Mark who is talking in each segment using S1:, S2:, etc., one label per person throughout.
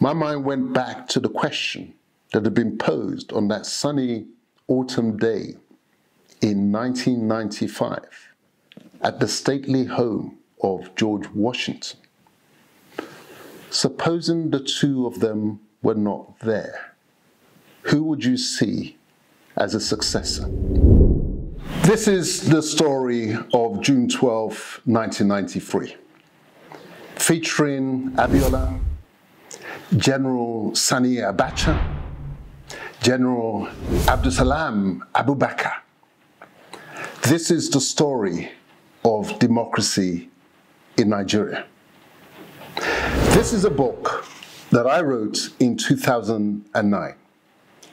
S1: my mind went back to the question that had been posed on that sunny autumn day in 1995 at the stately home of George Washington. Supposing the two of them were not there, who would you see as a successor? This is the story of June 12, 1993, featuring Abiola, General Sani Abacha, General Abdulsalami Abubakar. This is the story of democracy in Nigeria. This is a book that I wrote in 2009.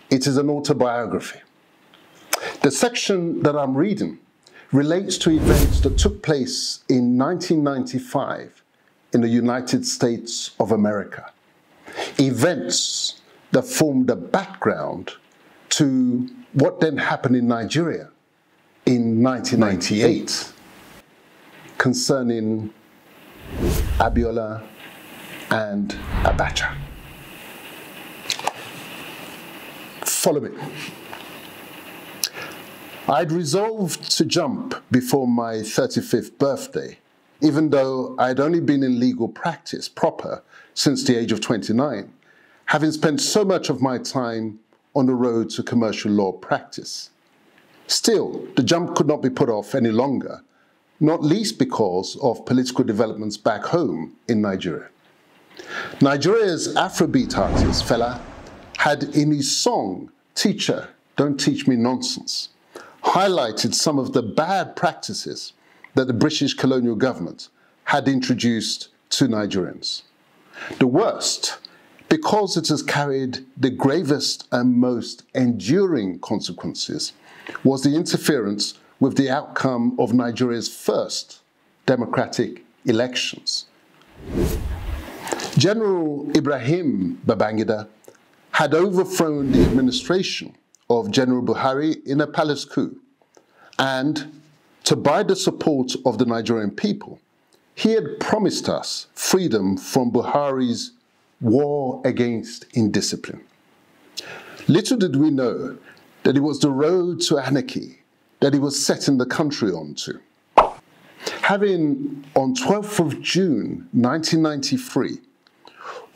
S1: It is an autobiography. The section that I'm reading relates to events that took place in 1995 in the United States of America. Events that formed the background to what then happened in Nigeria in 1998 concerning Abiola and Abacha. Follow me. I'd resolved to jump before my 35th birthday, even though I'd only been in legal practice proper since the age of 29, having spent so much of my time on the road to commercial law practice. Still, the jump could not be put off any longer, not least because of political developments back home in Nigeria. Nigeria's Afrobeat artist, Fela, had in his song, Teacher, Don't Teach Me Nonsense, highlighted some of the bad practices that the British colonial government had introduced to Nigerians. The worst, because it has carried the gravest and most enduring consequences, was the interference with the outcome of Nigeria's first democratic elections. General Ibrahim Babagana had overthrown the administration of General Buhari in a palace coup, and to buy the support of the Nigerian people, he had promised us freedom from Buhari's war against indiscipline. Little did we know that it was the road to anarchy that he was setting the country onto. Having, on 12th of June 1993,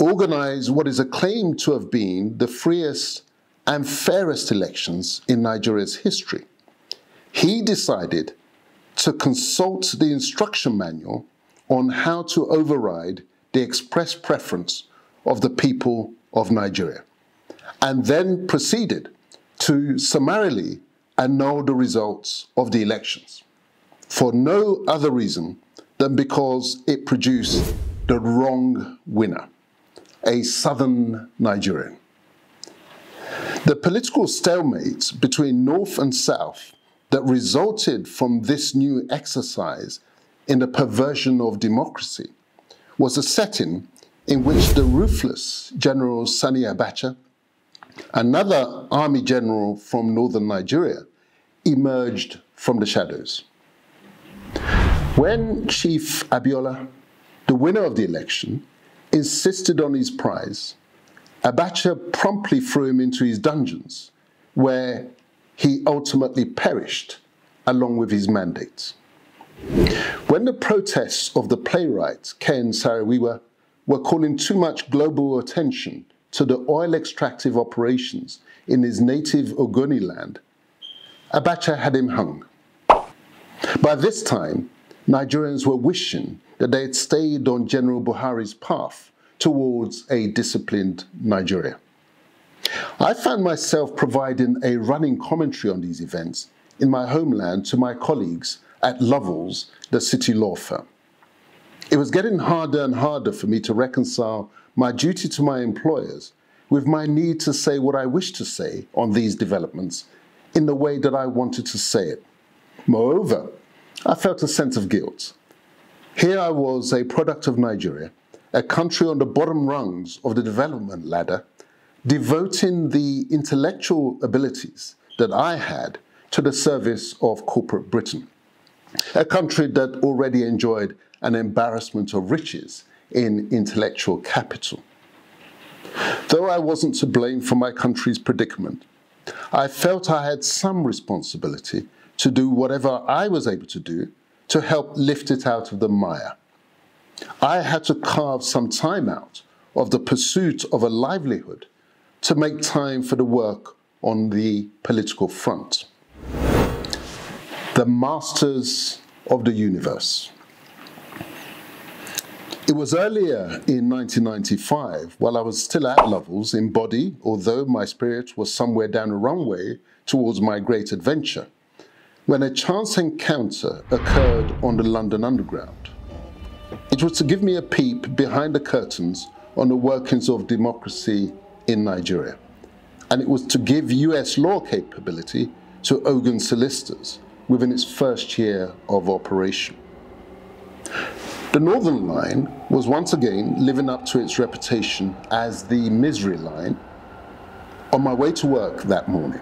S1: organized what is acclaimed to have been the freest and fairest elections in Nigeria's history, he decided to consult the instruction manual on how to override the express preference of the people of Nigeria, and then proceeded to summarily annul the results of the elections, for no other reason than because it produced the wrong winner, a southern Nigerian. The political stalemate between North and South that resulted from this new exercise in the perversion of democracy was a setting in which the ruthless General Sani Abacha, another army general from northern Nigeria, emerged from the shadows. When Chief Abiola, the winner of the election, insisted on his prize, Abacha promptly threw him into his dungeons, where he ultimately perished along with his mandates. When the protests of the playwright Ken Saro-Wiwa were calling too much global attention to the oil extractive operations in his native Ogoni land, Abacha had him hung. By this time, Nigerians were wishing that they had stayed on General Buhari's path towards a disciplined Nigeria. I found myself providing a running commentary on these events in my homeland to my colleagues at Lovells, the city law firm. It was getting harder and harder for me to reconcile my duty to my employers with my need to say what I wished to say on these developments in the way that I wanted to say it. Moreover, I felt a sense of guilt. Here I was, a product of Nigeria, a country on the bottom rungs of the development ladder, devoting the intellectual abilities that I had to the service of corporate Britain, a country that already enjoyed an embarrassment of riches in intellectual capital. Though I wasn't to blame for my country's predicament, I felt I had some responsibility to do whatever I was able to do to help lift it out of the mire. I had to carve some time out of the pursuit of a livelihood to make time for the work on the political front. The Masters of the Universe. It was earlier in 1995, while I was still at Lovells in body, although my spirit was somewhere down a runway towards my great adventure, when a chance encounter occurred on the London Underground. It was to give me a peep behind the curtains on the workings of democracy in Nigeria, and it was to give US law capability to Ogun solicitors within its first year of operation. The Northern Line was once again living up to its reputation as the misery line. On my way to work that morning,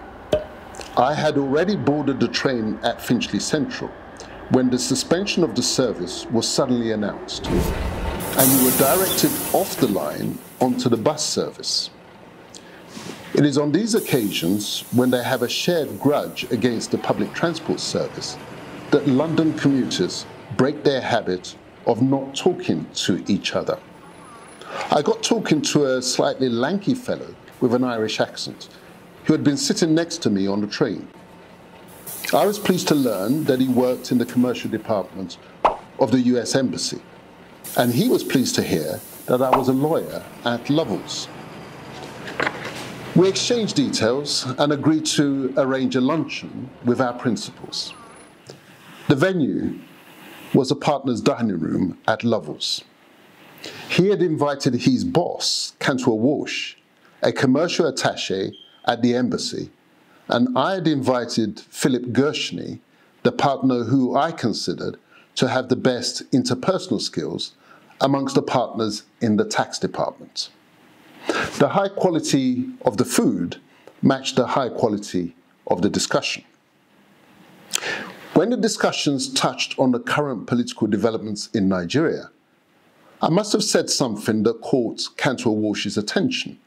S1: I had already boarded the train at Finchley Central when the suspension of the service was suddenly announced, and you were directed off the line onto the bus service. It is on these occasions, when they have a shared grudge against the public transport service, that London commuters break their habit of not talking to each other. I got talking to a slightly lanky fellow with an Irish accent who had been sitting next to me on the train. I was pleased to learn that he worked in the commercial department of the US Embassy, and he was pleased to hear that I was a lawyer at Lovells. We exchanged details and agreed to arrange a luncheon with our principals. The venue was a partner's dining room at Lovells. He had invited his boss, Cantwell Walsh, a commercial attaché at the embassy, and I had invited Philip Gershny, the partner who I considered to have the best interpersonal skills amongst the partners in the tax department. The high quality of the food matched the high quality of the discussion. When the discussions touched on the current political developments in Nigeria, I must have said something that caught Cantwell Walsh's attention,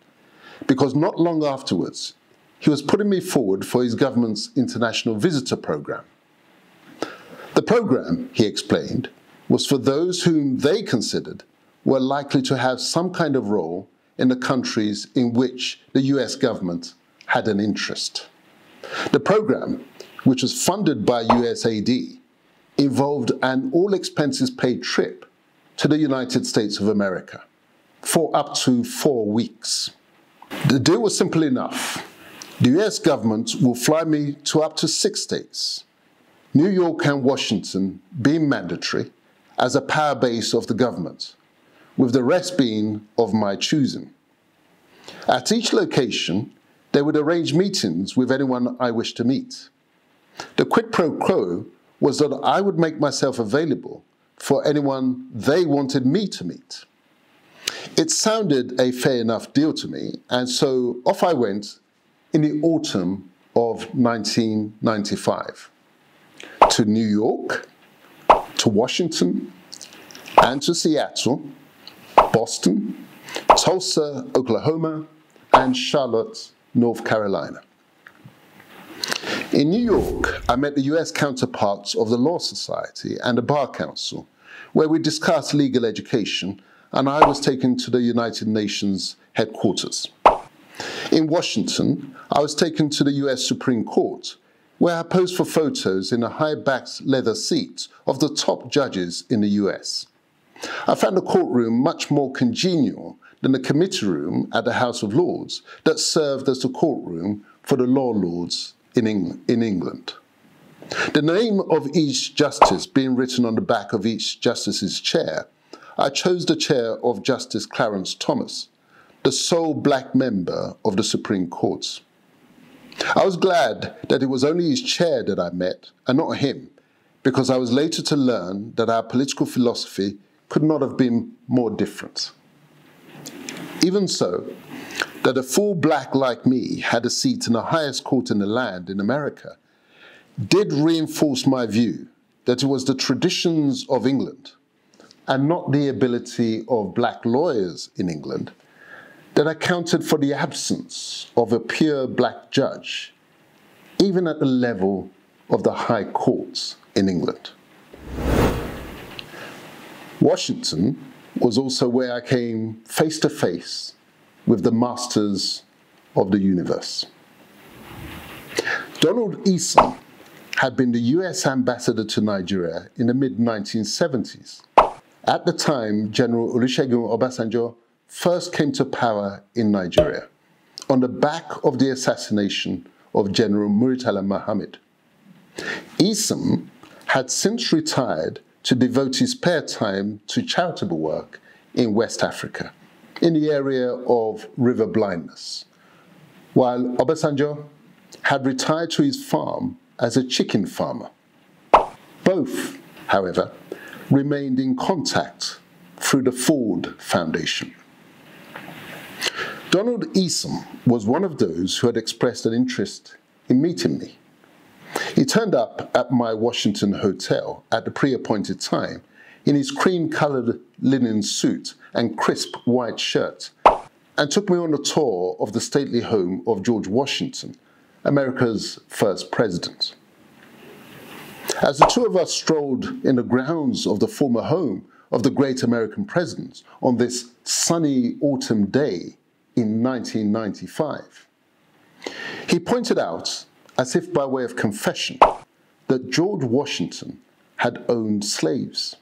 S1: because not long afterwards, he was putting me forward for his government's international visitor program. The program, he explained, was for those whom they considered were likely to have some kind of role in the countries in which the US government had an interest. The program, which was funded by USAID, involved an all-expenses-paid trip to the United States of America for up to 4 weeks. The deal was simple enough. The US government will fly me to up to 6 states, New York and Washington being mandatory as a power base of the government, with the rest being of my choosing. At each location, they would arrange meetings with anyone I wished to meet. The quid pro quo was that I would make myself available for anyone they wanted me to meet. It sounded a fair enough deal to me, and so off I went in the autumn of 1995 to New York, to Washington, and to Seattle, Boston, Tulsa, Oklahoma, and Charlotte, North Carolina. In New York, I met the US counterparts of the Law Society and the Bar Council, where we discussed legal education, and I was taken to the United Nations headquarters. In Washington, I was taken to the US Supreme Court, where I posed for photos in a high-backed leather seat of the top judges in the US. I found the courtroom much more congenial than the committee room at the House of Lords that served as the courtroom for the law lords in England. The name of each justice being written on the back of each justice's chair, I chose the chair of Justice Clarence Thomas, the sole black member of the Supreme Court. I was glad that it was only his chair that I met and not him, because I was later to learn that our political philosophy could not have been more different. Even so, that a full black like me had a seat in the highest court in the land in America did reinforce my view that it was the traditions of England and not the ability of black lawyers in England that accounted for the absence of a pure black judge, even at the level of the high courts in England. Washington was also where I came face to face with the masters of the universe. Donald Eason had been the US ambassador to Nigeria in the mid-1970s. At the time, General Olusegun Obasanjo first came to power in Nigeria on the back of the assassination of General Muritala Muhammad. Eason had since retired to devote his spare time to charitable work in West Africa, in the area of river blindness, while Obasanjo had retired to his farm as a chicken farmer. Both, however, remained in contact through the Ford Foundation. Donald Eason was one of those who had expressed an interest in meeting me. He turned up at my Washington hotel at the pre-appointed time in his cream-colored linen suit and crisp white shirt, and took me on a tour of the stately home of George Washington, America's first president. As the two of us strolled in the grounds of the former home of the great American president on this sunny autumn day in 1995, he pointed out, as if by way of confession, that George Washington had owned slaves,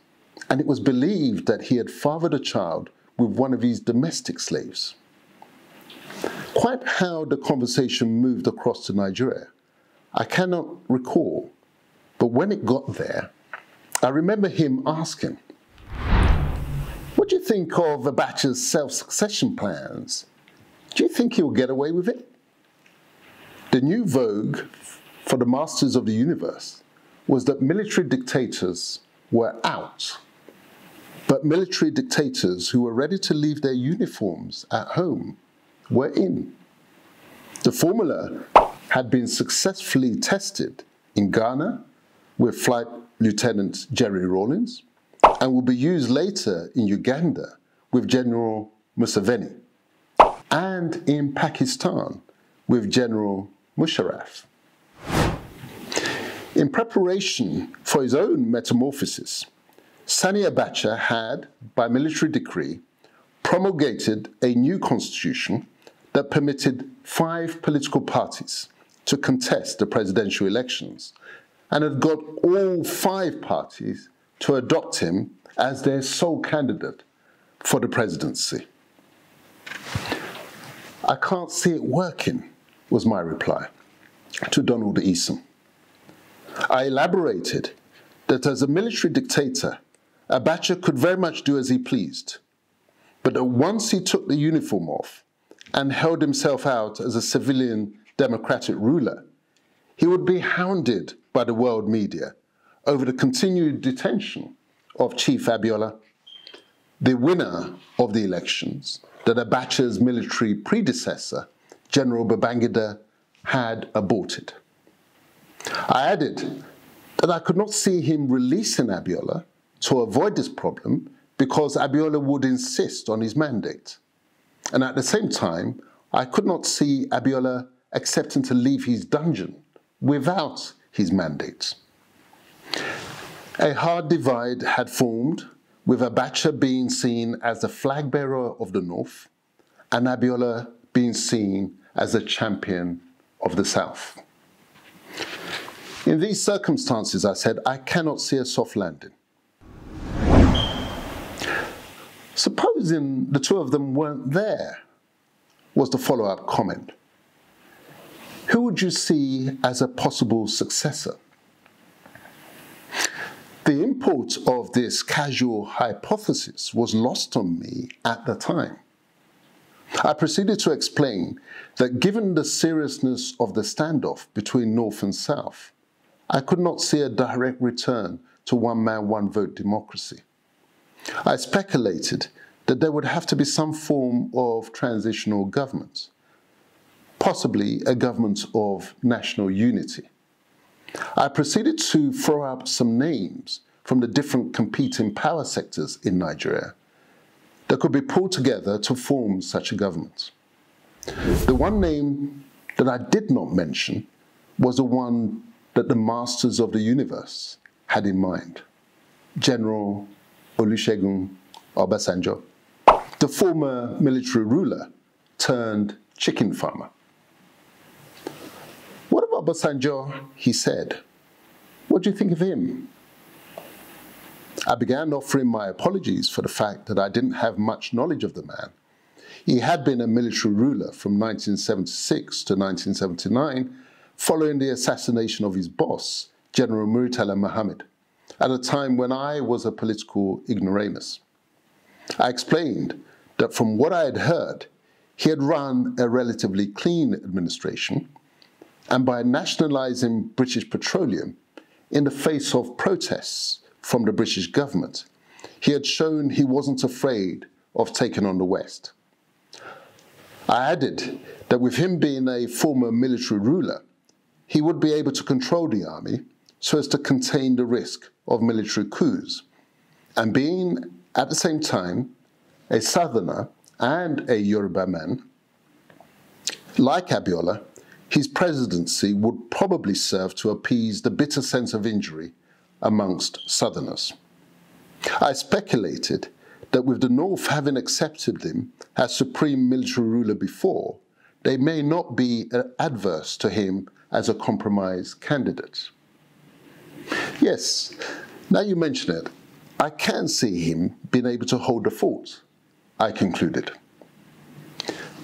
S1: and it was believed that he had fathered a child with one of his domestic slaves. Quite how the conversation moved across to Nigeria, I cannot recall, but when it got there, I remember him asking, "What do you think of Abacha's self-succession plans? Do you think he'll get away with it?" The new vogue for the masters of the universe was that military dictators were out, but military dictators who were ready to leave their uniforms at home were in. The formula had been successfully tested in Ghana with Flight Lieutenant Jerry Rawlings, and will be used later in Uganda with General Museveni, and in Pakistan with General Musharraf. In preparation for his own metamorphosis, Sani Abacha had, by military decree, promulgated a new constitution that permitted 5 political parties to contest the presidential elections, and had got all 5 parties to adopt him as their sole candidate for the presidency. "I can't see it working," was my reply to Donald Eason. I elaborated that as a military dictator, Abacha could very much do as he pleased, but that once he took the uniform off and held himself out as a civilian democratic ruler, he would be hounded by the world media over the continued detention of Chief Abiola, the winner of the elections that Abacha's military predecessor, General Babagana, had aborted. I added that I could not see him releasing Abiola to avoid this problem because Abiola would insist on his mandate. And at the same time, I could not see Abiola accepting to leave his dungeon without his mandate. A hard divide had formed, with Abacha being seen as the flag bearer of the North and Abiola being seen as a champion of the South. In these circumstances, I said, I cannot see a soft landing. Supposing the two of them weren't there, was the follow-up comment. Who would you see as a possible successor? The import of this casual hypothesis was lost on me at the time. I proceeded to explain that given the seriousness of the standoff between North and South, I could not see a direct return to one-man, one-vote democracy. I speculated that there would have to be some form of transitional government, possibly a government of national unity. I proceeded to throw out some names from the different competing power sectors in Nigeria, that could be pulled together to form such a government. The one name that I did not mention was the one that the masters of the universe had in mind, General Olusegun Obasanjo, the former military ruler turned chicken farmer. What about Obasanjo? He said. What do you think of him? I began offering my apologies for the fact that I didn't have much knowledge of the man. He had been a military ruler from 1976 to 1979, following the assassination of his boss, General Murtala Mohammed, at a time when I was a political ignoramus. I explained that from what I had heard, he had run a relatively clean administration, and by nationalizing British petroleum in the face of protests from the British government, he had shown he wasn't afraid of taking on the West. I added that with him being a former military ruler, he would be able to control the army so as to contain the risk of military coups, and being at the same time a Southerner and a Yoruba man, like Abiola, his presidency would probably serve to appease the bitter sense of injury amongst Southerners. I speculated that with the North having accepted him as supreme military ruler before, they may not be adverse to him as a compromise candidate. Yes, now you mention it, I can see him being able to hold the fort, I concluded.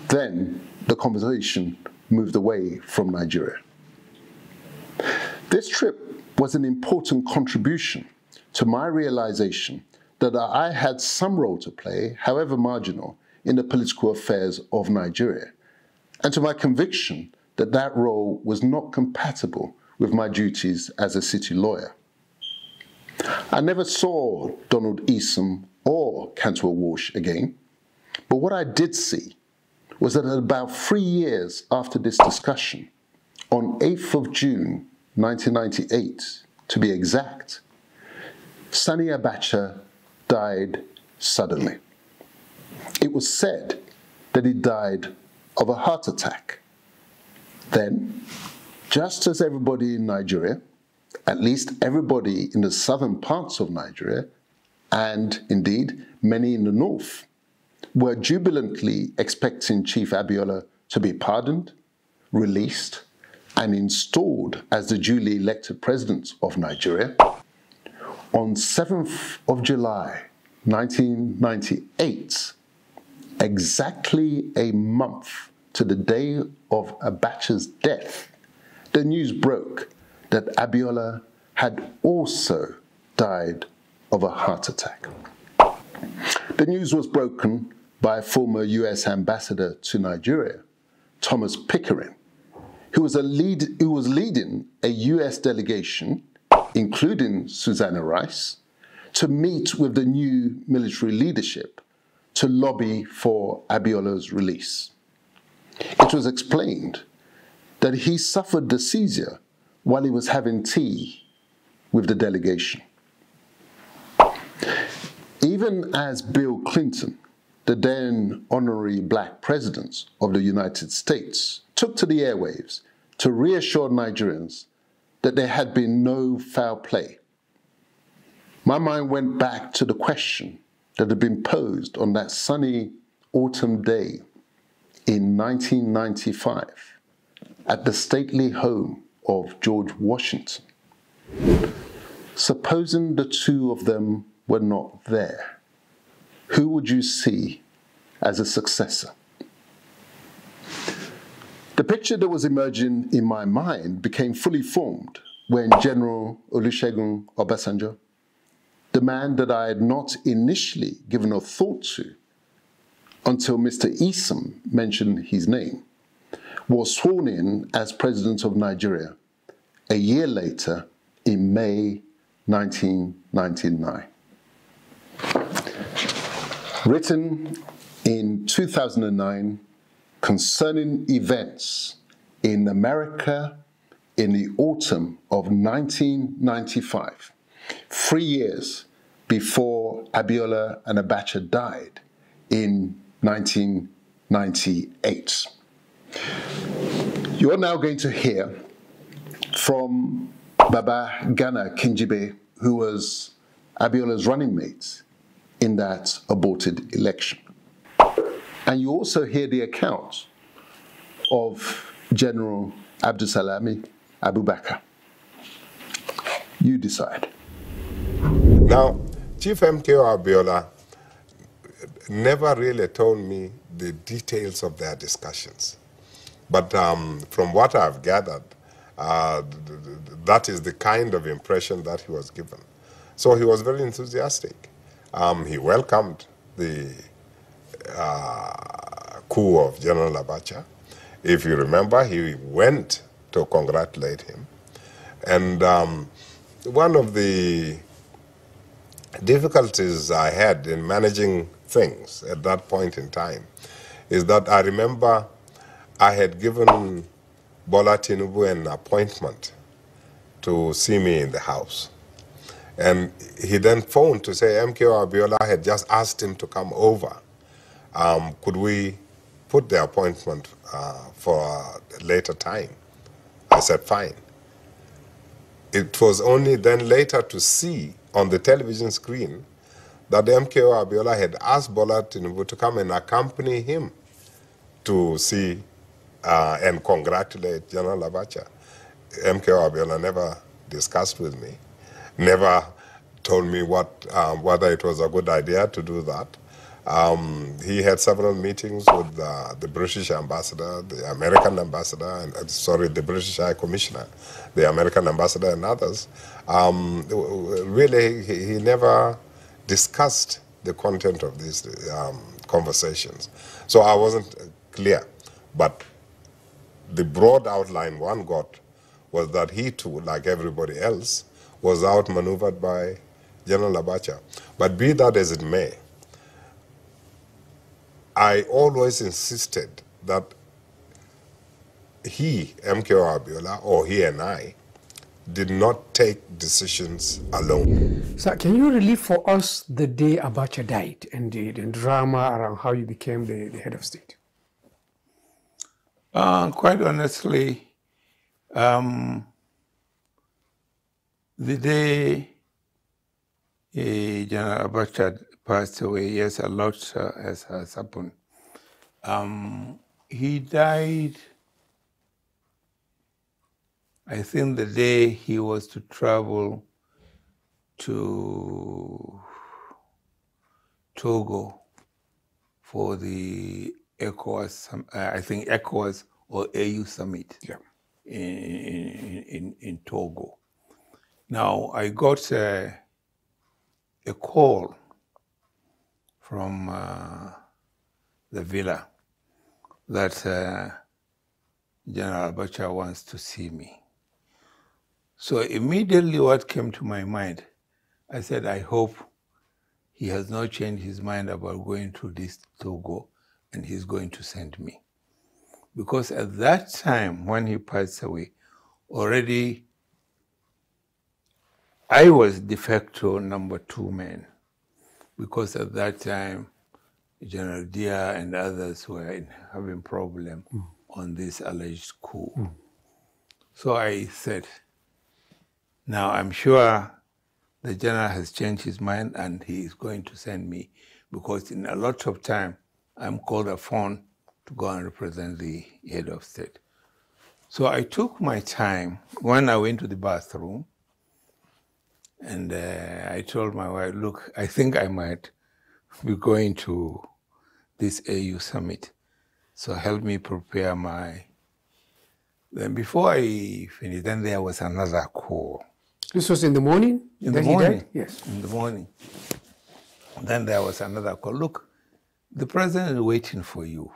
S1: Then the conversation moved away from Nigeria. This trip was an important contribution to my realization that I had some role to play, however marginal, in the political affairs of Nigeria, and to my conviction that that role was not compatible with my duties as a city lawyer. I never saw Donald Eason or Cantwell Walsh again, but what I did see was that about 3 years after this discussion, on 8th of June 1998, to be exact, Sani Abacha died suddenly. It was said that he died of a heart attack. Then, just as everybody in Nigeria, at least everybody in the southern parts of Nigeria, and indeed many in the north, were jubilantly expecting Chief Abiola to be pardoned, released, and installed as the duly elected president of Nigeria, on 7th of July 1998, exactly a month to the day of Abacha's death, the news broke that Abiola had also died of a heart attack. The news was broken by a former US ambassador to Nigeria, Thomas Pickering, who was leading a US delegation, including Susanna Rice, to meet with the new military leadership to lobby for Abiola's release. It was explained that he suffered the seizure while he was having tea with the delegation. Even as Bill Clinton, the then honorary black president of the United States, took to the airwaves to reassure Nigerians that there had been no foul play, my mind went back to the question that had been posed on that sunny autumn day in 1995 at the stately home of George Washington. Supposing the two of them were not there, who would you see as a successor? The picture that was emerging in my mind became fully formed when General Olusegun Obasanjo, the man that I had not initially given a thought to until Mr. Eason mentioned his name, was sworn in as President of Nigeria a year later in May 1999. Written in 2009 concerning events in America in the autumn of 1995, 3 years before Abiola and Abacha died in 1998. You're now going to hear from Babagana Kingibe, who was Abiola's running mate in that aborted election. And you also hear the account of General Abdulsalami Abubakar. You decide.
S2: Now, Chief MKO Abiola never really told me the details of their discussions. But from what I've gathered, that is the kind of impression that he was given. So he was very enthusiastic. He welcomed the coup of General Abacha. If you remember, he went to congratulate him. And one of the difficulties I had in managing things at that point in time is that I remember I had given Bola Tinubu an appointment to see me in the house. And he then phoned to say MKO Abiola had just asked him to come over. Could we put the appointment for a later time? I said, fine. It was only then later to see on the television screen that MKO Abiola had asked Bola Tinubu to come and accompany him to see and congratulate General Abacha. MKO Abiola never discussed with me, never told me whether it was a good idea to do that. He had several meetings with the British ambassador, the American ambassador, and the British High Commissioner, the American ambassador, and others. Really, he never discussed the content of these conversations. So I wasn't clear. But the broad outline one got was that he too, like everybody else, was outmaneuvered by General Abacha. But be that as it may, I always insisted that he, MKO Abiola, or he and I, did not take decisions alone.
S3: So can you relive for us the day Abacha died and the drama around how you became the head of state?
S4: Quite honestly, the day General Abacha passed away, yes, a lot has happened. He died, I think, the day he was to travel to Togo for the ECOWAS, I think ECOWAS or AU summit, yeah, in Togo. Now, I got a call from the villa that General Abacha wants to see me. So immediately what came to my mind, I said, I hope he has not changed his mind about going to this Togo and he's going to send me. Because at that time, when he passed away, already I was de facto #2 man. Because at that time, General Dia and others were having problem on this alleged coup. So I said, now I'm sure the general has changed his mind and he is going to send me, because in a lot of time, I'm called upon to go and represent the head of state. So I took my time when I went to the bathroom, and I told my wife, look, I think I might be going to this AU summit. So help me prepare my... Then before I finished, then there was another call.
S3: This was in the morning?
S4: In the morning?
S3: Yes.
S4: In the morning. Then there was another call. Look, the president is waiting for you.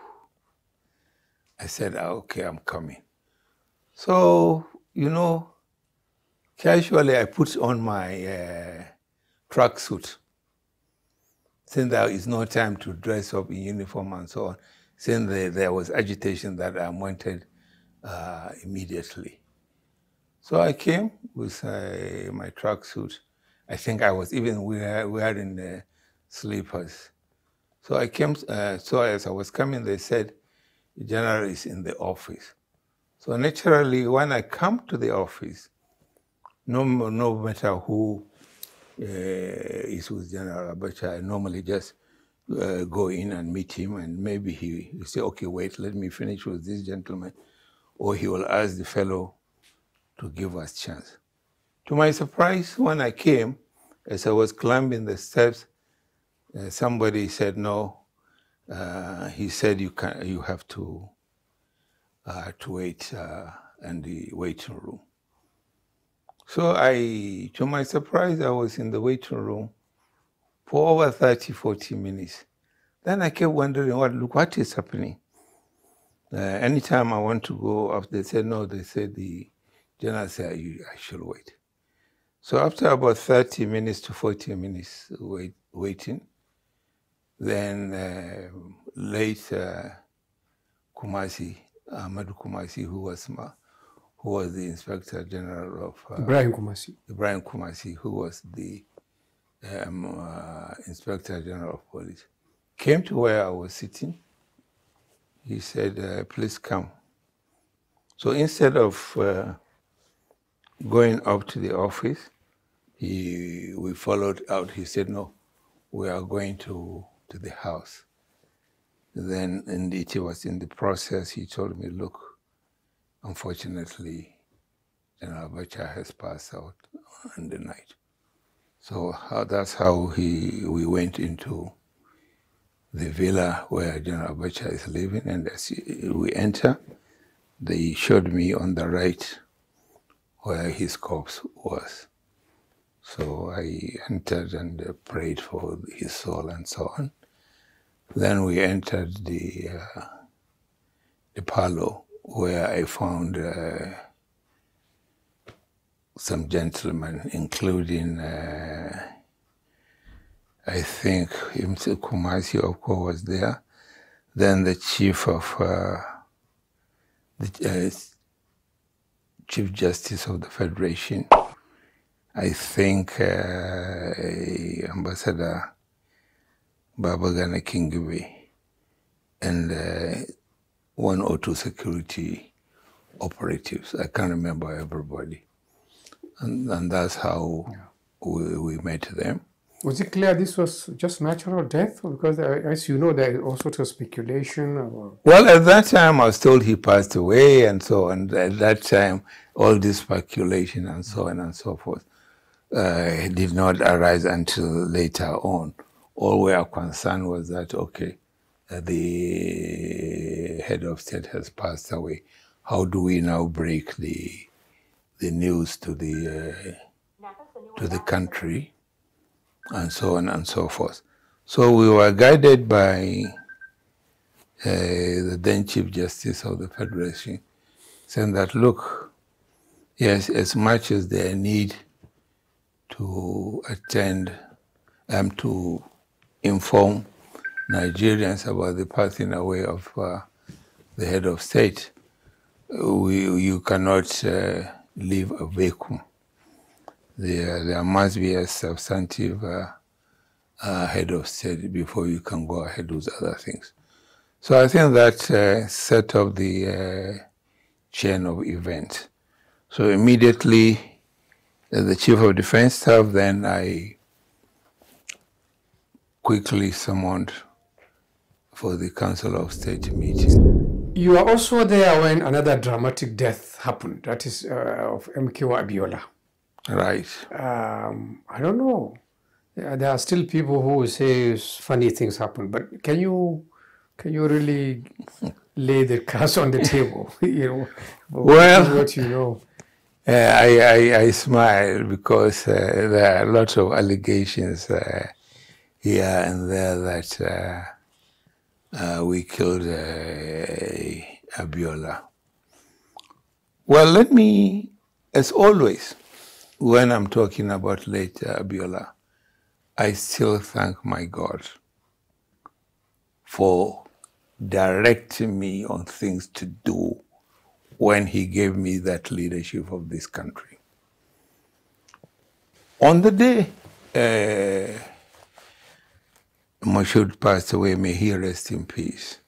S4: I said, okay, I'm coming. So, you know, casually I put on my tracksuit, since there is no time to dress up in uniform and so on, since there was agitation that I wanted immediately. So I came with my tracksuit. I think I was even wearing the slippers. So I came, so as I was coming, they said, the general is in the office. So naturally, when I come to the office, no matter who is with General Abacha, I normally just go in and meet him, and maybe he will say, okay, wait, let me finish with this gentleman. Or he will ask the fellow to give us chance. To my surprise, when I came, as I was climbing the steps, somebody said, no, he said, you have to wait in the waiting room. So to my surprise, I was in the waiting room for over 30, 40 minutes. Then I kept wondering, what is happening? Anytime I want to go up, they said, no, they said the general said I should wait. So after about 30 minutes to 40 minutes waiting, then late Kumasi, Ahmadu Kumasi, who was the Inspector General of...
S3: Ibrahim Kumasi,
S4: who was the Inspector General of Police, came to where I was sitting. He said, please come. So instead of going up to the office, we followed out. He said, no, we are going to the house. Then indeed he was in the process. He told me, look, unfortunately, General Abacha has passed out in the night. So that's how we went into the villa where General Abacha is living. And as we enter, they showed me on the right where his corpse was. So I entered and prayed for his soul and so on. Then we entered the parlor where I found some gentlemen, including, I think, Kumasi, of course, was there. Then the chief of, the Chief Justice of the Federation, I think Ambassador Babagana Kingibe, and one or two security operatives. I can't remember everybody. And that's how we met them.
S3: Was it clear this was just natural death? Because as you know, there is all sorts of speculation.
S4: Well, at that time, I was told he passed away and so on. At that time, all this speculation and so on and so forth did not arise until later on. All we are concerned was that, okay, the head of state has passed away. How do we now break the news to the country, and so on and so forth? So we were guided by the then Chief Justice of the Federation, saying that, look, yes, as much as they need to attend to inform Nigerians about the passing away of the head of state, you cannot leave a vacuum. There must be a substantive head of state before you can go ahead with other things. So I think that set up the chain of events. So immediately, the Chief of Defense Staff, then I quickly summoned for the Council of State meeting.
S3: You were also there when another dramatic death happened, that is of MKO Abiola.
S4: Right.
S3: I don't know. There are still people who say funny things happen, but can you really lay the cards on the table?
S4: Well,
S3: what you know.
S4: I smile because there are lots of allegations here and there that we killed Abiola. Well, let me, as always, when I'm talking about late Abiola, I still thank my God for directing me on things to do when he gave me that leadership of this country. On the day Moshood passed away, may he rest in peace.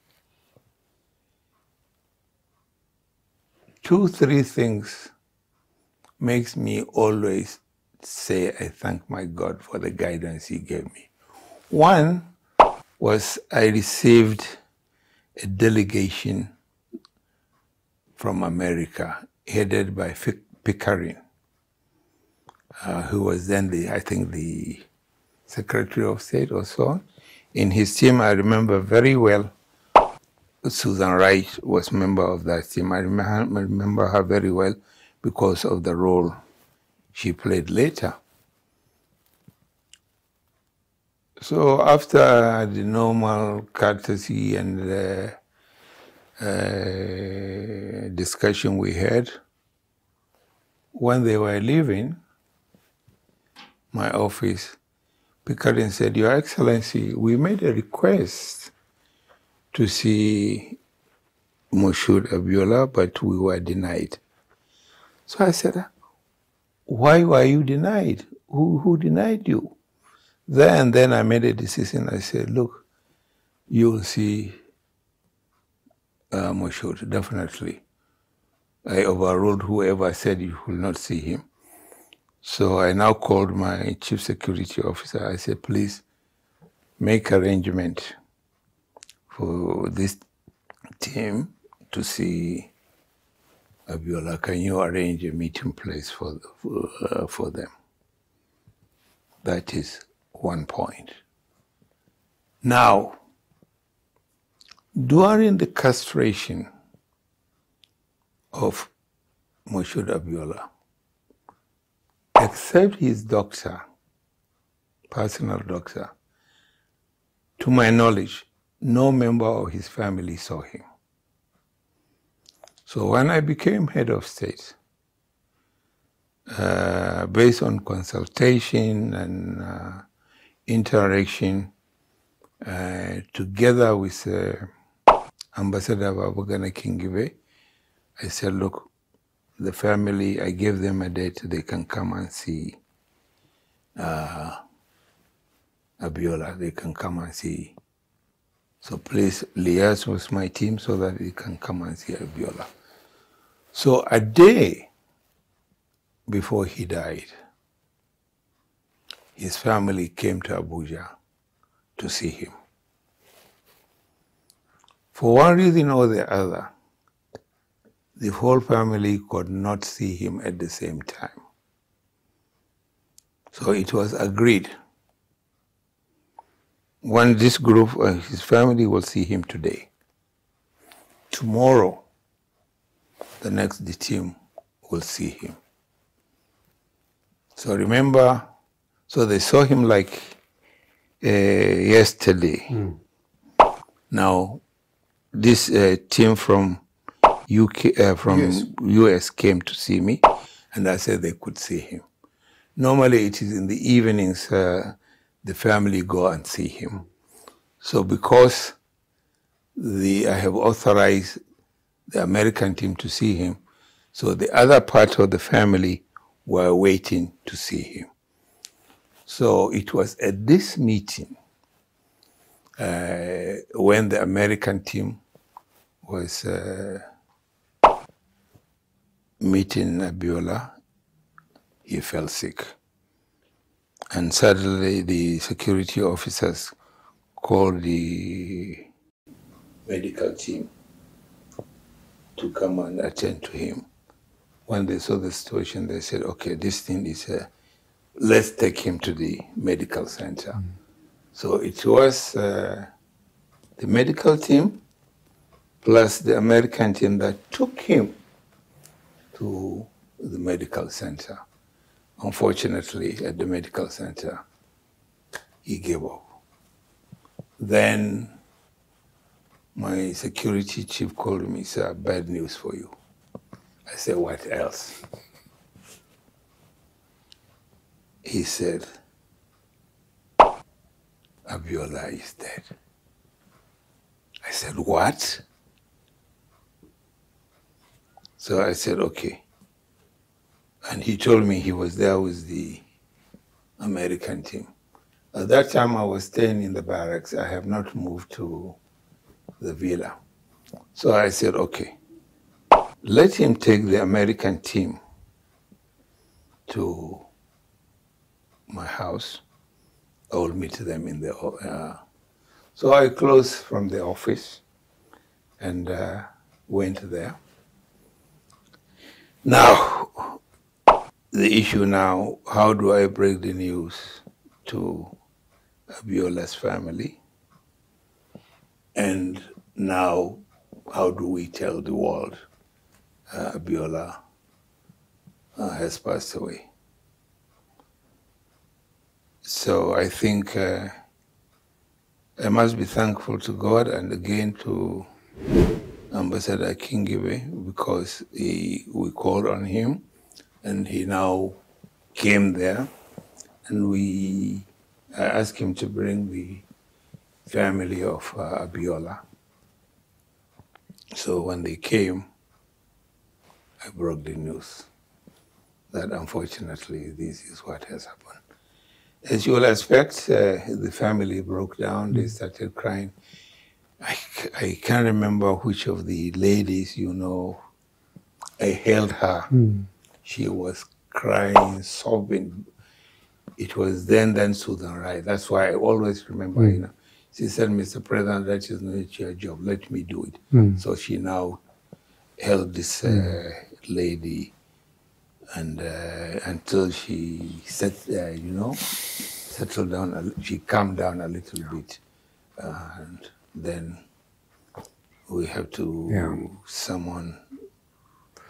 S4: 2, 3 things makes me always say I thank my God for the guidance he gave me. One was I received a delegation from America headed by Pickering, who was then I think the Secretary of State or so on. In his team, I remember very well, Susan Wright was a member of that team. I remember her very well because of the role she played later. So after the normal courtesy and discussion we had, when they were leaving my office, Pickering said, Your Excellency, we made a request to see Moshood Abiola, but we were denied. So I said, why were you denied? Who denied you? Then I made a decision. I said, look, you'll see Moshood, definitely. I overruled whoever said you will not see him. So I now called my chief security officer. I said, please make arrangement for this team to see Abiola. Can you arrange a meeting place for them? That is one point. Now, during the castration of Moshood Abiola, except his doctor, personal doctor, to my knowledge, no member of his family saw him. So when I became head of state, based on consultation and interaction, together with Ambassador Babagana Kingibe, I said, look, the family, I gave them a date, they can come and see Abiola, they can come and see. So please liaise with my team so that they can come and see Abiola. So a day before he died, his family came to Abuja to see him. For one reason or the other, the whole family could not see him at the same time. So it was agreed, when this group, his family will see him today. Tomorrow, the next team will see him. So remember, so they saw him like yesterday. Now, this team from US came to see me, and I said they could see him. Normally, it is in the evenings the family go and see him. So because I have authorized the American team to see him, so the other part of the family were waiting to see him. So it was at this meeting when the American team was meeting Abiola, he fell sick. And suddenly the security officers called the medical team to come and attend to him. When they saw the situation, they said, okay, this thing is, let's take him to the medical center. So it was the medical team plus the American team that took him to the medical center. Unfortunately, at the medical center, he gave up. Then my security chief called me, sir, bad news for you. I said, what else? He said, Abiola is dead. I said, what? So I said, okay. And he told me he was there with the American team. At that time, I was staying in the barracks. I have not moved to the villa. So I said, okay, let him take the American team to my house. I will meet them in the... So I closed from the office and went there. Now, the issue now, how do I break the news to Abiola's family? And now, how do we tell the world Abiola has passed away? So I think I must be thankful to God and again to Ambassador Kingibe because we called on him and he now came there and I asked him to bring the family of Abiola. So when they came, I broke the news that unfortunately this is what has happened. As you will expect, the family broke down, they started crying. I can't remember which of the ladies, I held her. She was crying, sobbing. It was then Susan Wright. That's why I always remember, she said, Mr. President, that is not your job, let me do it. So she now held this lady and until she settled down, she calmed down a little bit. And then we have to summon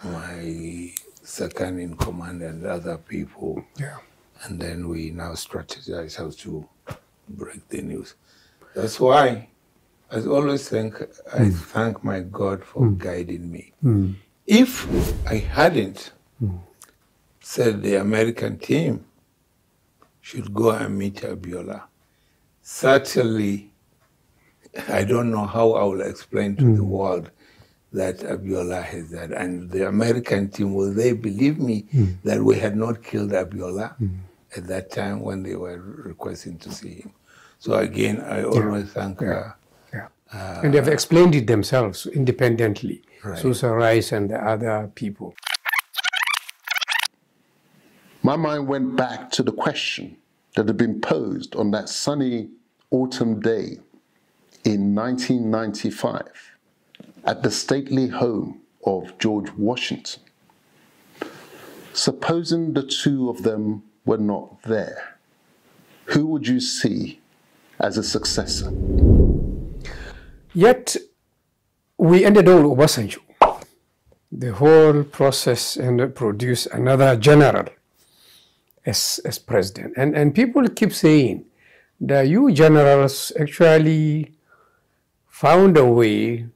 S4: my second in command and other people. And then we now strategize how to break the news. That's why I always I thank my God for guiding me. If I hadn't said the American team should go and meet Abiola, certainly I don't know how I will explain to the world that Abiola has died. And the American team, will they believe me that we had not killed Abiola at that time when they were requesting to see him? So again, I always thank
S3: and they've explained it themselves independently, Susan Rice and the other people.
S1: My mind went back to the question that had been posed on that sunny autumn day in 1995 at the stately home of George Washington. Supposing the two of them were not there, who would you see as a successor?
S3: Yet, we ended on Obasanjo. The whole process and produced another general as president. And people keep saying that you generals actually found a way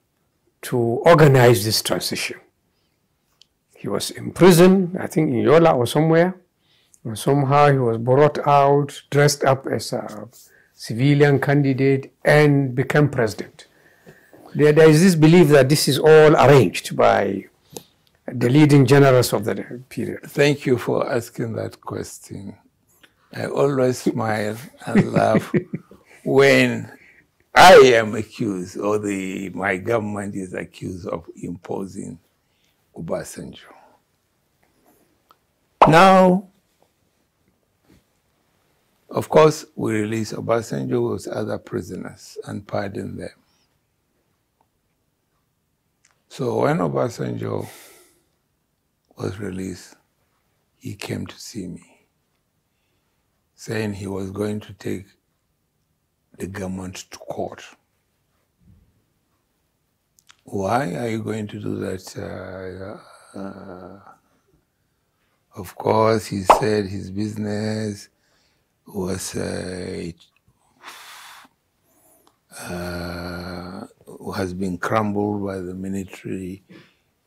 S3: to organize this transition. He was in prison, I think in Yola or somewhere. And somehow he was brought out, dressed up as a civilian candidate and became president. There is this belief that this is all arranged by the leading generals of the period.
S4: Thank you for asking that question. I always smile and laugh when I am accused or my government is accused of imposing Obasanjo. Now, of course, we released Obasanjo with other prisoners and pardoned them. So when Obasanjo was released, he came to see me, saying he was going to take the government to court. Why are you going to do that? Of course, he said his business was has been crumbled by the military.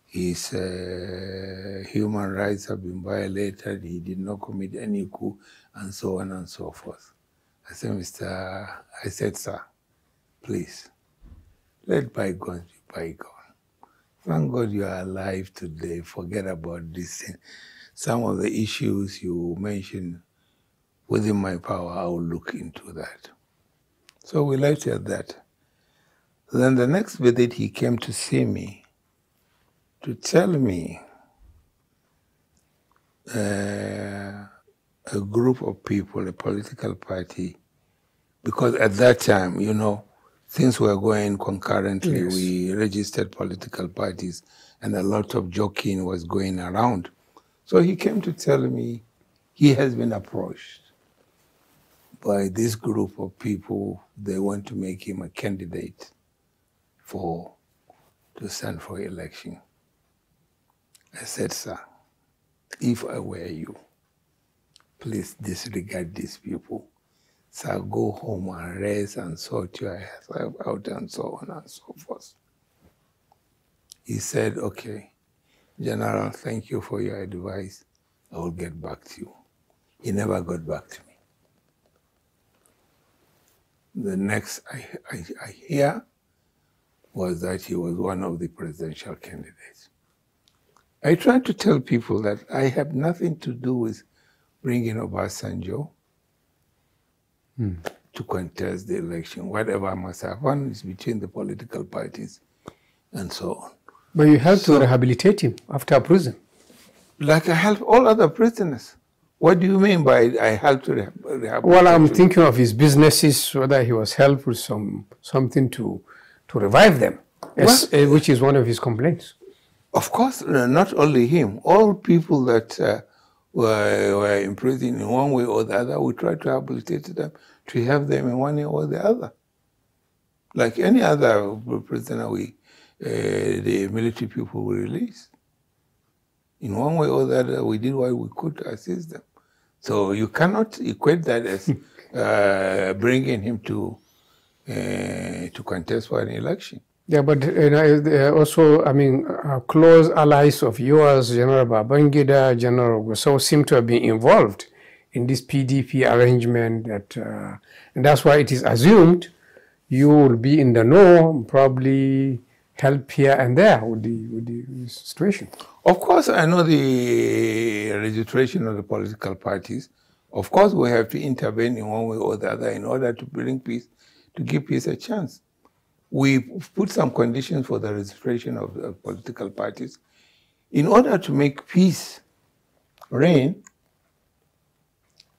S4: His human rights have been violated. He did not commit any coup, and so on and so forth. I said, sir, please, let bygones be bygones. Thank God you are alive today. Forget about this thing. Some of the issues you mentioned within my power, I will look into that. So we left it at that. Then the next visit, he came to see me to tell me a group of people, a political party, because at that time, you know, things were going concurrently.
S3: Yes.
S4: We registered political parties and a lot of joking was going around. So he came to tell me he has been approached by this group of people. They want to make him a candidate to stand for election. I said, sir, if I were you, please disregard these people. So go home and rest and sort yourself out and so on and so forth. He said, okay, General, thank you for your advice. I will get back to you. He never got back to me. The next I hear was that he was one of the presidential candidates. I try to tell people that I have nothing to do with bringing Obasanjo to contest the election. Whatever must happen is between the political parties and so on.
S3: But you have to rehabilitate him after prison.
S4: Like I help all other prisoners. What do you mean by I help to rehabilitate?
S3: Well, I'm thinking of his businesses, whether he was helped with something to revive them, which is one of his complaints.
S4: Of course, not only him. All people that were in prison in one way or the other, we try to rehabilitate them, to have them in one way or the other. Like any other prisoner, the military people will release. In one way or the other, we did what we could to assist them. So you cannot equate that as bringing him to contest for an election.
S3: Yeah, but also, I mean, close allies of yours, General Babagana, General Gusau, seem to have been involved in this PDP arrangement. And that's why it is assumed you will be in the know, probably help here and there with the situation.
S4: Of course, I know the registration of the political parties. Of course, we have to intervene in one way or the other in order to bring peace, to give peace a chance. We put some conditions for the registration of political parties. In order to make peace reign,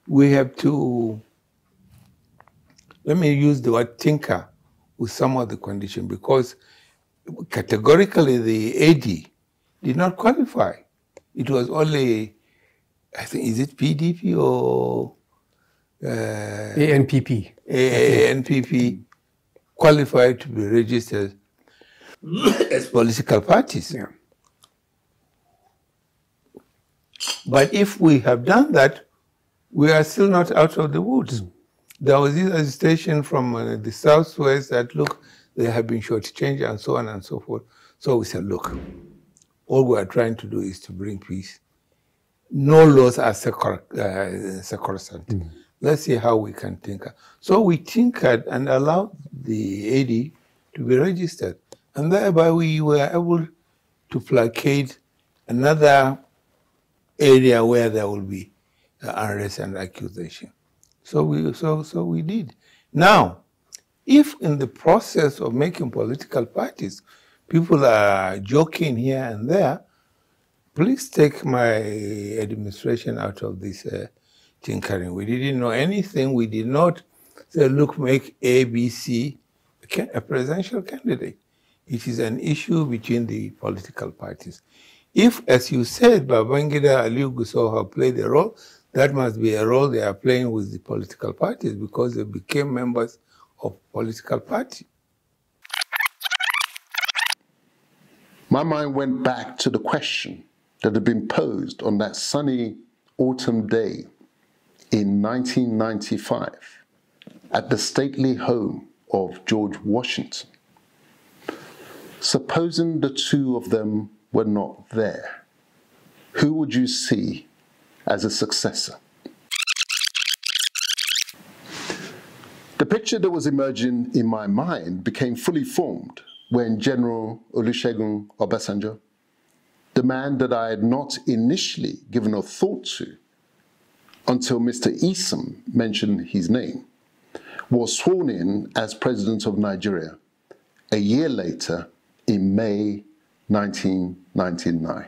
S4: we have to, let me use the word tinker with some of the conditions, because categorically the AD did not qualify. It was only, I think, is it PDP or?
S3: ANPP.
S4: ANPP qualified to be registered as political parties.
S3: Yeah.
S4: But if we have done that, we are still not out of the woods. There was this agitation from the Southwest that, look, they have been shortchanged and so on and so forth. So we said, look, all we are trying to do is to bring peace. No laws are sacrosanct. Let's see how we can tinker. So we tinkered and allowed the AD to be registered. And thereby we were able to placate another area where there will be unrest and accusation. So we did. Now, if in the process of making political parties, people are joking here and there, please take my administration out of this tinkering. We didn't know anything. We did not say, look, make ABC a presidential candidate. It is an issue between the political parties. If, as you said, Babangida, Aliyu Gusau have played a role, that must be a role they are playing with the political parties, because they became members of political party.
S1: My mind went back to the question that had been posed on that sunny autumn day in 1995 at the stately home of George Washington. Supposing the two of them were not there, who would you see as a successor? The picture that was emerging in my mind became fully formed when General Olusegun Obasanjo, the man that I had not initially given a thought to, until Mr. Easom mentioned his name, was sworn in as President of Nigeria a year later in May 1999.